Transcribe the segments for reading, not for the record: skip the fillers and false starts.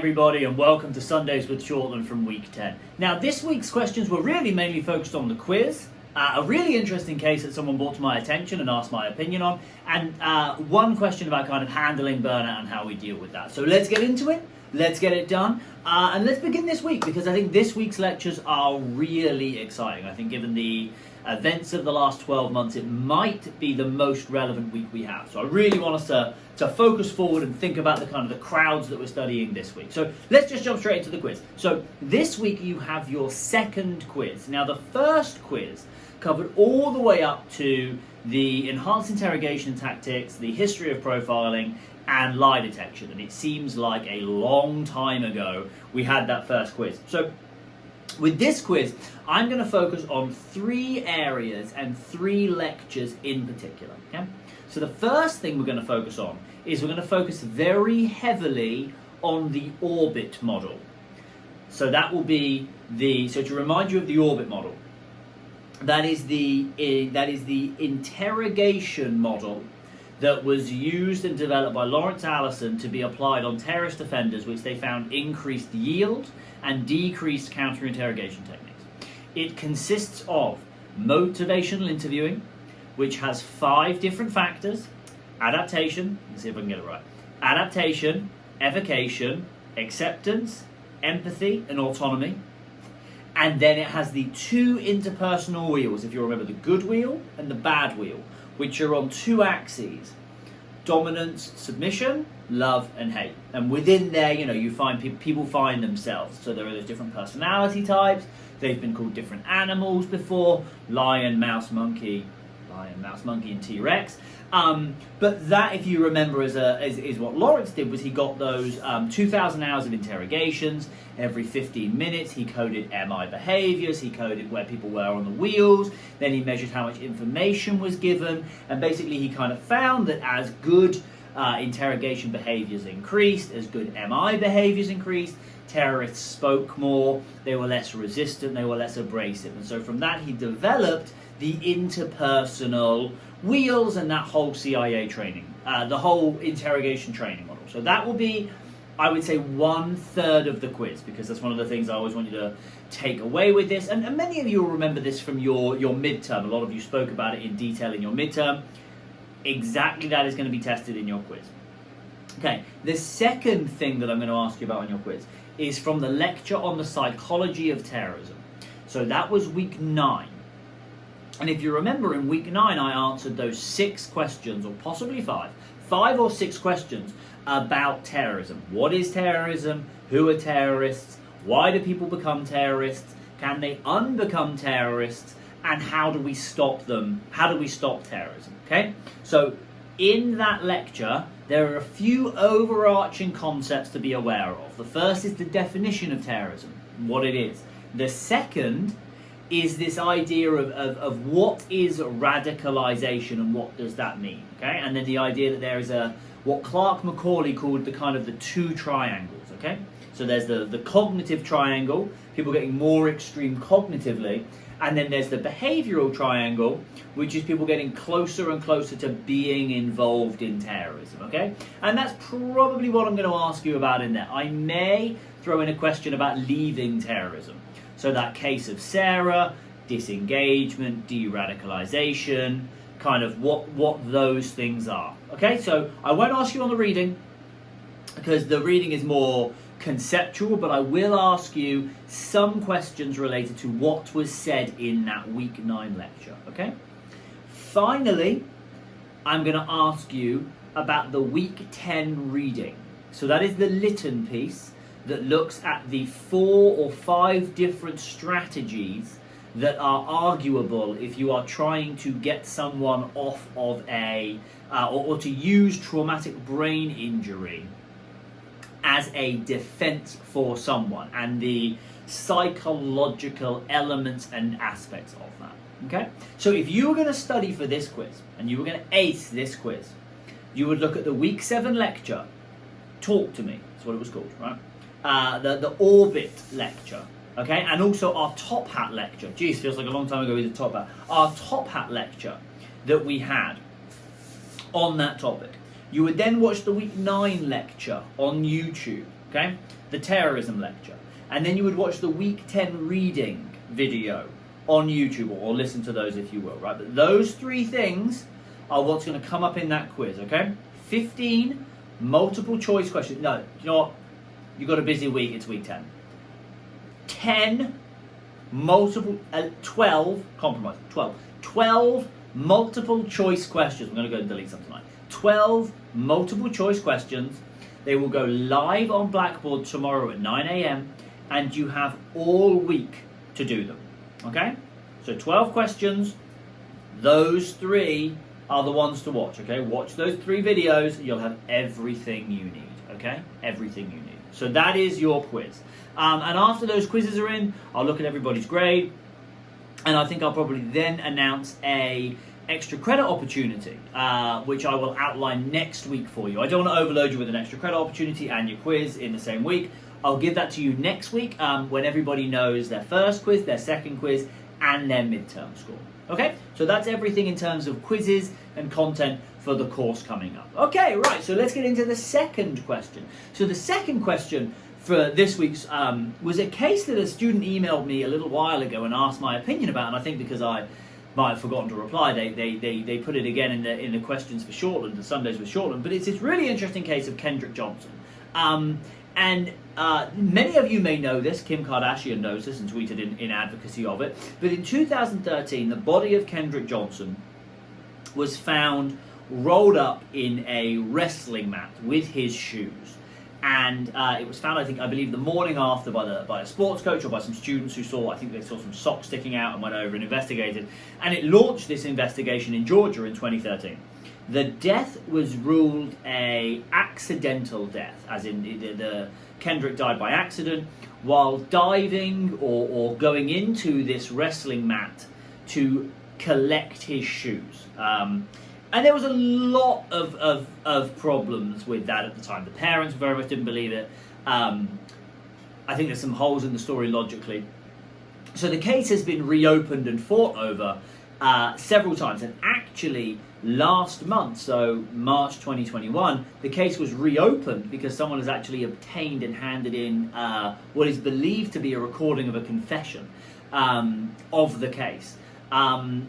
everybody, and welcome to Sundays with Shortland from week 10. Now, this week's questions were really mainly focused on the quiz, a really interesting case that someone brought to my attention and asked my opinion on, and one question about kind of handling burnout and how we deal with that. So let's get into it, let's get it done, and let's begin this week, because I think this week's lectures are really exciting. I think given the events of the last 12 months, it might be the most relevant week we have. So I really want us to focus forward and think about the kind of the crowds that we're studying this week. So let's just jump straight into the quiz. So this week you have your second quiz. Now the first quiz covered all the way up to the enhanced interrogation tactics, the history of profiling, and lie detection. And it seems like a long time ago we had that first quiz. So with this quiz, I'm going to focus on 3 areas and 3 lectures in particular. Okay? So the first thing we're going to focus on is we're going to focus very heavily on the orbit model. So that will be so to remind you of the orbit model, that is the interrogation model that was used and developed by Lawrence Allison to be applied on terrorist offenders, which they found increased yield and decreased counter-interrogation techniques. It consists of motivational interviewing, which has 5 different factors: adaptation, let's see if I can get it right, adaptation, evocation, acceptance, empathy, and autonomy. And then it has the 2 interpersonal wheels, if you remember, the good wheel and the bad wheel, which are on 2 axes: dominance, submission, love, and hate. And within there, you find people find themselves. So there are those different personality types. They've been called different animals before: lion, mouse, monkey, and T-Rex. But that, if you remember, is what Lawrence did. Was he got those 2,000 hours of interrogations. Every 15 minutes he coded MI behaviors, he coded where people were on the wheels, then he measured how much information was given, and basically he kind of found that as good interrogation behaviors increased, as good MI behaviors increased, terrorists spoke more, they were less resistant, they were less abrasive. And so from that he developed the interpersonal wheels and that whole CIA training, the whole interrogation training model. So that will be, I would say, 1/3 of the quiz, because that's one of the things I always want you to take away with this. And many of you will remember this from your midterm. A lot of you spoke about it in detail in your midterm. Exactly that is going to be tested in your quiz. Okay, the second thing that I'm going to ask you about on your quiz is from the lecture on the psychology of terrorism. So that was week 9. And if you remember, in week 9 I answered those 6 questions, or possibly 5 or 6 questions about terrorism. What is terrorism? Who are terrorists? Why do people become terrorists? Can they unbecome terrorists? And how do we stop them? How do we stop terrorism? Okay? So in that lecture, there are a few overarching concepts to be aware of. The first is the definition of terrorism, what it is. The second is this idea of what is radicalization and what does that mean, okay? And then the idea that there is what Clark Macaulay called the kind of the 2 triangles, okay? So there's the cognitive triangle, people getting more extreme cognitively, and then there's the behavioral triangle, which is people getting closer and closer to being involved in terrorism, okay? And that's probably what I'm going to ask you about in there. I may throw in a question about leaving terrorism. So that case of Sarah, disengagement, de-radicalization, kind of what those things are. Okay, so I won't ask you on the reading, because the reading is more conceptual, but I will ask you some questions related to what was said in that week 9 lecture, okay? Finally, I'm going to ask you about the week 10 reading. So that is the Lytton piece that looks at the 4 or 5 different strategies that are arguable if you are trying to get someone off of or to use traumatic brain injury as a defense for someone, and the psychological elements and aspects of that. Okay? So if you were going to study for this quiz, and you were going to ace this quiz, you would look at the week 7 lecture, Talk to Me, that's what it was called, right? The orbit lecture, okay, and also our top hat lecture. Geez, feels like a long time ago we did top hat. Our top hat lecture that we had on that topic. You would then watch the week 9 lecture on YouTube, okay? The terrorism lecture. And then you would watch the week 10 reading video on YouTube, or listen to those if you will, right? But those three things are what's going to come up in that quiz, okay? 15 multiple choice questions. No, you know what? You've got a busy week, it's week 10. 10 multiple, 12, compromise, 12 multiple choice questions. I'm going to go and delete something like 12 multiple choice questions. They will go live on Blackboard tomorrow at 9 a.m. and you have all week to do them. Okay? So 12 questions. Those three are the ones to watch. Okay? Watch those 3 videos. You'll have everything you need. Okay? Everything you need. So that is your quiz. And after those quizzes are in, I'll look at everybody's grade. And I think I'll probably then announce a extra credit opportunity, which I will outline next week for you. I don't want to overload you with an extra credit opportunity and your quiz in the same week. I'll give that to you next week when everybody knows their first quiz, their second quiz, and their midterm score. Okay, so that's everything in terms of quizzes and content for the course coming up. Okay, right, so let's get into the second question. So the second question for this week's was a case that a student emailed me a little while ago and asked my opinion about, and I think because I might have forgotten to reply, they put it again in the questions for Shortland, the Sundays with Shortland. But it's this really interesting case of Kendrick Johnson. And many of you may know this. Kim Kardashian knows this and tweeted in advocacy of it. But in 2013, the body of Kendrick Johnson was found rolled up in a wrestling mat with his shoes. And it was found, I believe, the morning after by a sports coach or by some students who saw, I think they saw some socks sticking out and went over and investigated. And it launched this investigation in Georgia in 2013. The death was ruled a accidental death, as in the Kendrick died by accident while diving or going into this wrestling mat to collect his shoes. And there was a lot of problems with that at the time. The parents very much didn't believe it. I think there's some holes in the story logically. So the case has been reopened and fought over several times. And actually, last month, so March 2021, the case was reopened because someone has actually obtained and handed in what is believed to be a recording of a confession of the case. And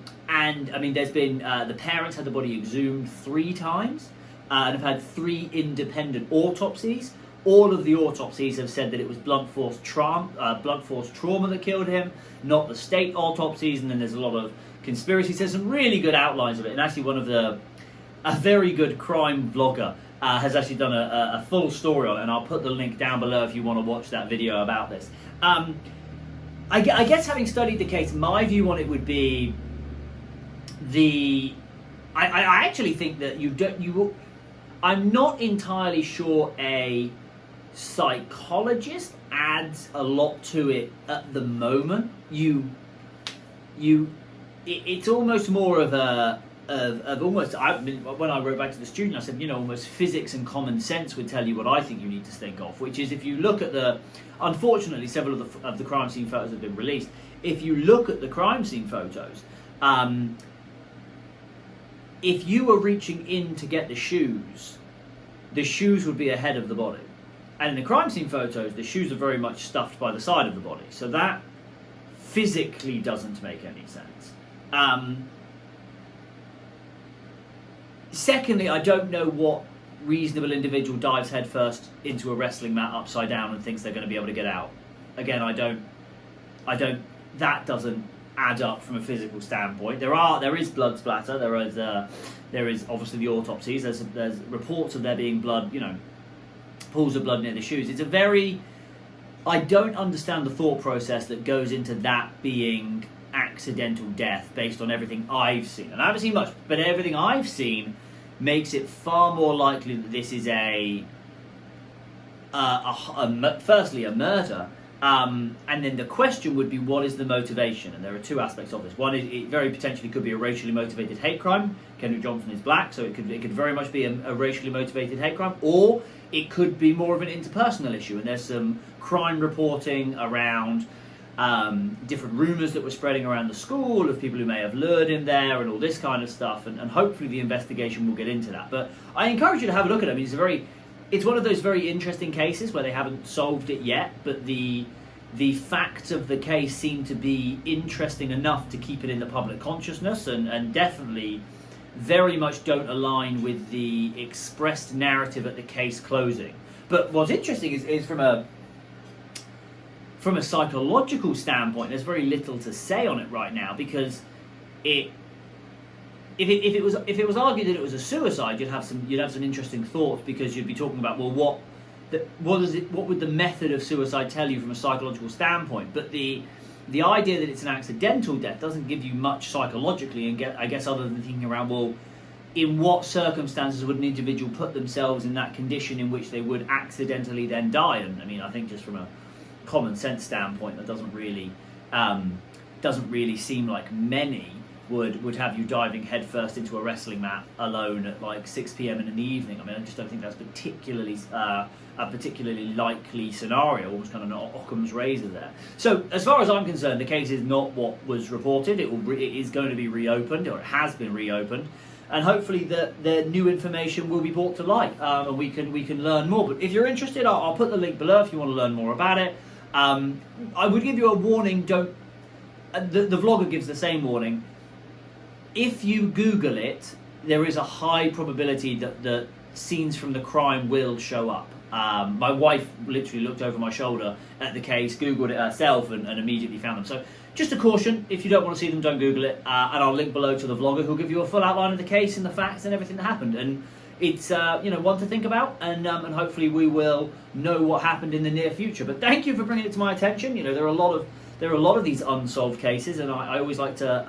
I mean, there's been the parents had the body exhumed 3 times and have had 3 independent autopsies. All of the autopsies have said that it was blunt force trauma that killed him, not the state autopsies. And then there's a lot of conspiracy. There's some really good outlines of it. And actually, a very good crime vlogger has actually done a full story on it. And I'll put the link down below if you want to watch that video about this. I guess having studied the case, my view on it would be I actually think that I'm not entirely sure a psychologist adds a lot to it at the moment. It's almost more of when I wrote back to the student, I said, almost physics and common sense would tell you what I think you need to think of, which is if you look at unfortunately, several of the crime scene photos have been released. If you look at the crime scene photos, if you were reaching in to get the shoes would be ahead of the body. And in the crime scene photos, the shoes are very much stuffed by the side of the body. So that physically doesn't make any sense. Secondly, I don't know what reasonable individual dives headfirst into a wrestling mat upside down and thinks they're going to be able to get out. Again, that doesn't add up from a physical standpoint. There is blood splatter. There is obviously the autopsies. There's reports of there being blood, pools of blood near the shoes. I don't understand the thought process that goes into that being accidental death based on everything I've seen. And I haven't seen much, but everything I've seen makes it far more likely that this is firstly a murder, and then the question would be, what is the motivation? And there are 2 aspects of this. One is it very potentially could be a racially motivated hate crime. Kendrick Johnson is black, so it could very much be a racially motivated hate crime, or it could be more of an interpersonal issue. And there's some crime reporting around different rumours that were spreading around the school of people who may have lured him there and all this kind of stuff, and hopefully the investigation will get into that. But I encourage you to have a look at it. I mean, it's a very it's one of those very interesting cases where they haven't solved it yet, but the facts of the case seem to be interesting enough to keep it in the public consciousness, and definitely very much don't align with the expressed narrative at the case closing. But what's interesting is from a psychological standpoint, there's very little to say on it right now, because if it was argued that it was a suicide, you'd have some interesting thoughts, because you'd be talking about, well, what would the method of suicide tell you from a psychological standpoint? But the idea that it's an accidental death doesn't give you much psychologically, and I guess other than thinking around, well, in what circumstances would an individual put themselves in that condition in which they would accidentally then die? And I mean, I think just from a common sense standpoint, that doesn't really seem like many would have you diving headfirst into a wrestling mat alone at like 6 p.m. in the evening. I mean, I just don't think that's a particularly likely scenario. Almost kind of an Occam's razor there. So, as far as I'm concerned, the case is not what was reported. It is going to be reopened, or it has been reopened, and hopefully the new information will be brought to light, and we can learn more. But if you're interested, I'll put the link below if you want to learn more about it. I would give you a warning. Don't. The vlogger gives the same warning. If you Google it, there is a high probability that the scenes from the crime will show up. My wife literally looked over my shoulder at the case, Googled it herself, and immediately found them. So just a caution, if you don't want to see them, don't Google it. And I'll link below to the vlogger who'll give you a full outline of the case and the facts and everything that happened. And it's one to think about, and hopefully we will know what happened in the near future. But thank you for bringing it to my attention. There are a lot of these unsolved cases, and I always like to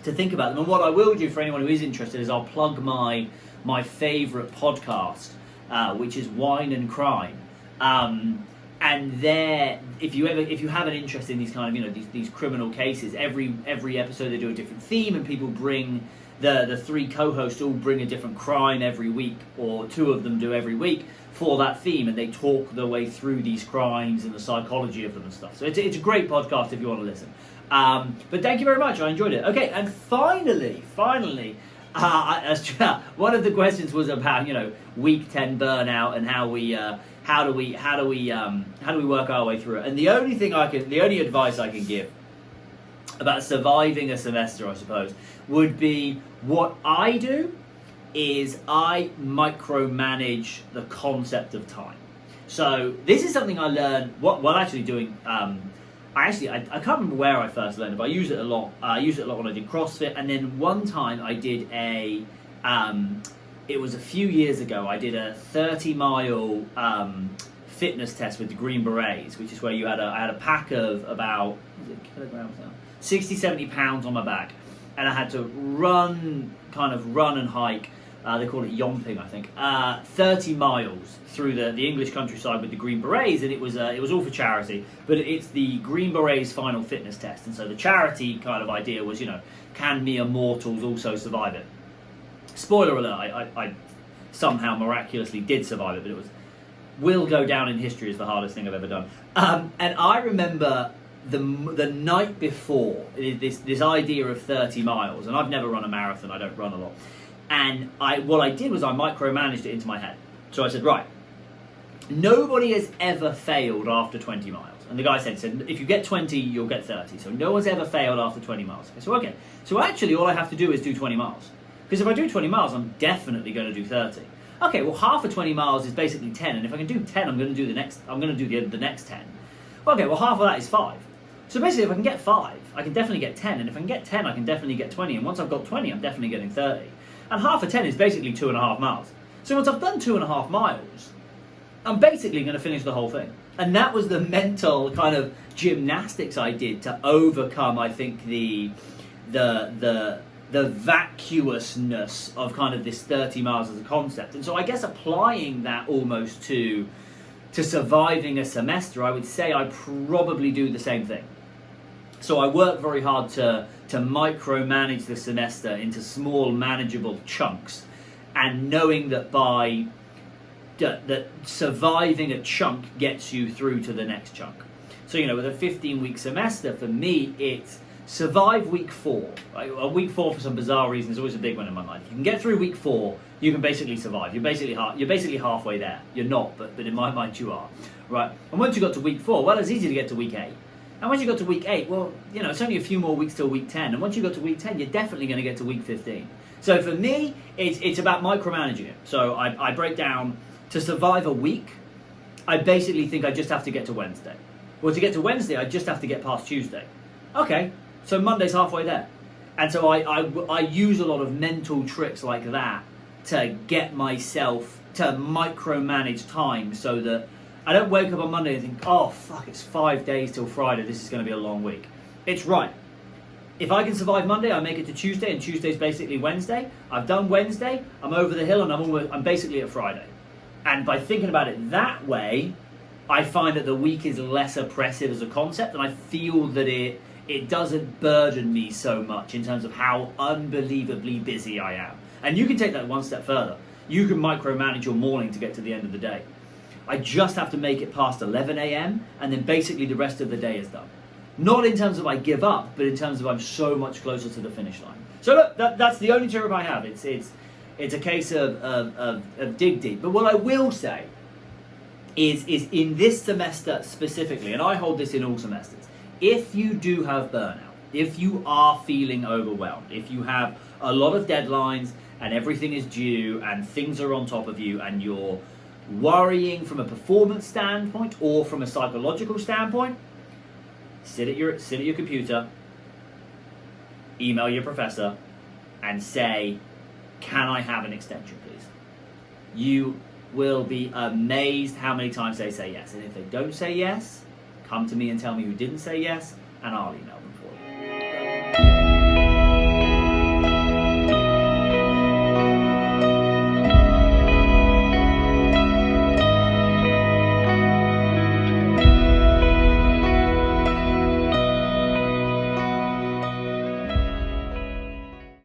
think about them. And what I will do for anyone who is interested is I'll plug my favourite podcast, which is Wine and Crime. And there, if you have an interest in these kind of these criminal cases, every episode they do a different theme, and people bring the three co-hosts all bring a different crime every week, or two of them do every week for that theme, and they talk their way through these crimes and the psychology of them and stuff. So it's a great podcast if you want to listen. But thank you very much. I enjoyed it. Okay, and finally, one of the questions was about week 10 burnout and how do we work our way through it. And the only advice I can give about surviving a semester, I suppose, would be what I do is I micromanage the concept of time. So this is something I learned while actually doing. I can't remember where I first learned it, but I use it a lot. I used it a lot when I did CrossFit, and then one time I did it was a few years ago, I did a 30-mile fitness test with the Green Berets, which is where you had a pack of about, kilograms now? 60, 70 pounds on my back, and I had to run and hike. They call it yomping, I think. 30 miles through the English countryside with the Green Berets, and it was all for charity. But it's the Green Berets final fitness test, and so the charity kind of idea was, can mere mortals also survive it? Spoiler alert: I somehow miraculously did survive it, but will go down in history as the hardest thing I've ever done. And I remember the night before this idea of 30 miles, and I've never run a marathon. I don't run a lot. And what I did was I micromanaged it into my head. So I said, right, nobody has ever failed after 20 miles. And the guy said, if you get 20, you'll get 30. So no one's ever failed after 20 miles. I said, okay. So actually all I have to do is do 20 miles. Because if I do 20 miles, I'm definitely going to do 30. Okay, well half of 20 miles is basically 10. And if I can do 10, I'm going to do the next 10. Okay, well half of that is 5. So basically if I can get 5, I can definitely get 10. And if I can get 10, I can definitely get 20. And once I've got 20, I'm definitely getting 30. And half of 10 is basically 2.5 miles. So once I've done 2.5 miles, I'm basically going to finish the whole thing. And that was the mental kind of gymnastics I did to overcome, I think, the vacuousness of kind of this 30 miles as a concept. And so I guess applying that almost to surviving a semester, I would say I probably do the same thing. So I work very hard to micromanage the semester into small, manageable chunks, and knowing that that surviving a chunk gets you through to the next chunk. So with a 15-week semester, for me, it's survive week 4. Right? Week 4, for some bizarre reason, is always a big one in my mind. If you can get through week 4, you can basically survive. You're basically halfway there. You're not, but in my mind you are, right? And once you got to week 4, well, it's easy to get to week 8. And once you got to week 8, well, you know, it's only a few more weeks till week 10. And once you got to week 10, you're definitely going to get to week 15. So for me, it's about micromanaging it. So I break down, to survive a week, I basically think I just have to get to Wednesday. Well, to get to Wednesday, I just have to get past Tuesday. Okay, so Monday's halfway there. And so I use a lot of mental tricks like that to get myself to micromanage time so that I don't wake up on Monday and think, oh, fuck, it's 5 days till Friday, this is going to be a long week. It's right. If I can survive Monday, I make it to Tuesday, and Tuesday's basically Wednesday. I've done Wednesday, I'm over the hill, and I'm basically at Friday. And by thinking about it that way, I find that the week is less oppressive as a concept, and I feel that it doesn't burden me so much in terms of how unbelievably busy I am. And you can take that one step further. You can micromanage your morning to get to the end of the day. I just have to make it past 11 a.m. and then basically the rest of the day is done. Not in terms of I give up, but in terms of I'm so much closer to the finish line. So look, that's the only tip I have. It's a case of dig deep. But what I will say is in this semester specifically, and I hold this in all semesters, if you do have burnout, if you are feeling overwhelmed, if you have a lot of deadlines and everything is due and things are on top of you and you're worrying from a performance standpoint or from a psychological standpoint, sit at your computer, email your professor, and say, can I have an extension, please? You will be amazed how many times they say yes. And if they don't say yes, come to me and tell me who didn't say yes, and I'll email